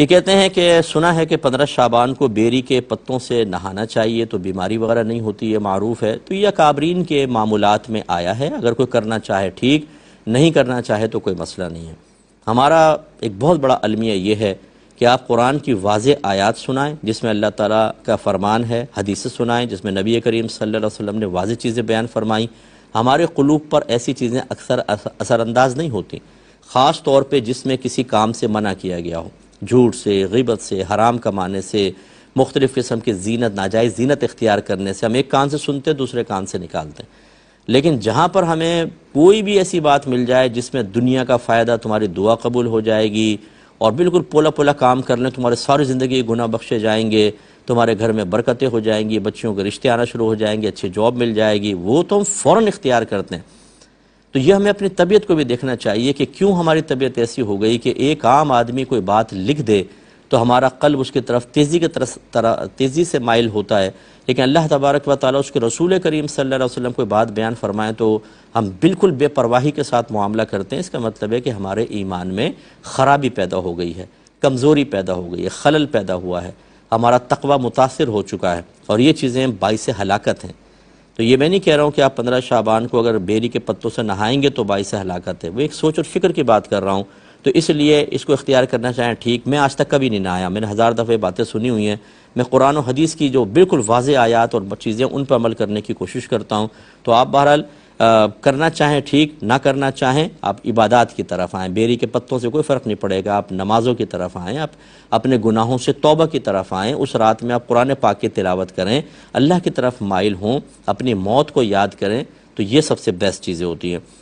یہ کہتے ہیں کہ سنا ہے کہ 15 شعبان کو بیری کے پتوں سے نہانا چاہیے تو بیماری وغیرہ نہیں ہوتی، یہ معروف ہے، تو یہ اکابرین کے معمولات میں آیا ہے، اگر کوئی کرنا چاہے ٹھیک، نہیں کرنا چاہے تو کوئی مسئلہ نہیں ہے۔ ہمارا ایک بہت بڑا المیہ یہ ہے کہ آپ قرآن کی واضح آیات سنائیں جس میں اللہ تعالیٰ کا فرمان ہے، حدیث سنائیں جس میں نبی کریم صلی اللہ علیہ وسلم نے واضح چیزیں بیان فرمائیں۔ ہمارے قلوب پر ایسی چیزیں اکثر اثر انداز نہیں ہوتی، خاص طور پہ جس میں کسی کام سے منع کیا گیا ہو، جھوٹ سے، غیبت سے، حرام کمانے سے، مختلف قسم کی زینت، ناجائز زینت اختیار کرنے سے۔ ہم ایک کان سے سنتے دوسرے کان سے نکالتے ہیں، لیکن جہاں پر ہمیں کوئی بھی ایسی بات مل جائے جس میں دنیا کا فائدہ، تمہاری دعا قبول ہو جائے گی اور بالکل پولا پولا کام کر لیں، تمہارے ساری زندگی گناہ بخشے جائیں گے، تمہارے گھر میں برکتیں ہو جائیں گی، بچوں کے رشتے آنا شروع ہو جائیں گے، اچھی جاب مل جائے گی، وہ تو ہم فوراً اختیار کرتے ہیں۔ تو یہ ہمیں اپنی طبیعت کو بھی دیکھنا چاہیے کہ کیوں ہماری طبیعت ایسی ہو گئی کہ ایک عام آدمی کوئی بات لکھ دے تو ہمارا قلب اس کی طرف تیزی سے مائل ہوتا ہے، لیکن اللہ تبارک و تعالیٰ اس کے رسول کریم صلی اللہ علیہ وسلم کوئی بات بیان فرمائیں تو ہم بالکل بے پرواہی کے ساتھ معاملہ کرتے ہیں۔ اس کا مطلب ہے کہ ہمارے ایمان میں خرابی پیدا ہو گئی ہے، کمزوری پیدا ہو گئی ہے، خلل پیدا ہوا ہے، ہمارا تقوی متاثر ہو چکا ہے، اور یہ چیزیں باعث ہلاکت ہیں۔ تو یہ میں نہیں کہہ رہا ہوں کہ آپ 15 شعبان کو اگر بیری کے پتوں سے نہائیں گے تو باعث ہلاکت ہے، وہ ایک سوچ اور فکر کی بات کر رہا ہوں، تو اس لیے اس کو اختیار کرنا چاہیں ٹھیک۔ میں آج تک کبھی نہیں نہایا، میں نے 1000 دفعہ باتیں سنی ہوئی ہیں، میں قرآن و حدیث کی جو بالکل واضح آیات اور چیزیں ان پر عمل کرنے کی کوشش کرتا ہوں۔ تو آپ بہرحال کرنا چاہیں ٹھیک، نہ کرنا چاہیں آپ عبادات کی طرف آئیں، بیری کے پتوں سے کوئی فرق نہیں پڑے گا، آپ نمازوں کی طرف آئیں، آپ اپنے گناہوں سے توبہ کی طرف آئیں، اس رات میں آپ قرآن پاک کی تلاوت کریں، اللہ کی طرف مائل ہوں، اپنی موت کو یاد کریں، تو یہ سب سے بیسٹ چیزیں ہوتی ہیں۔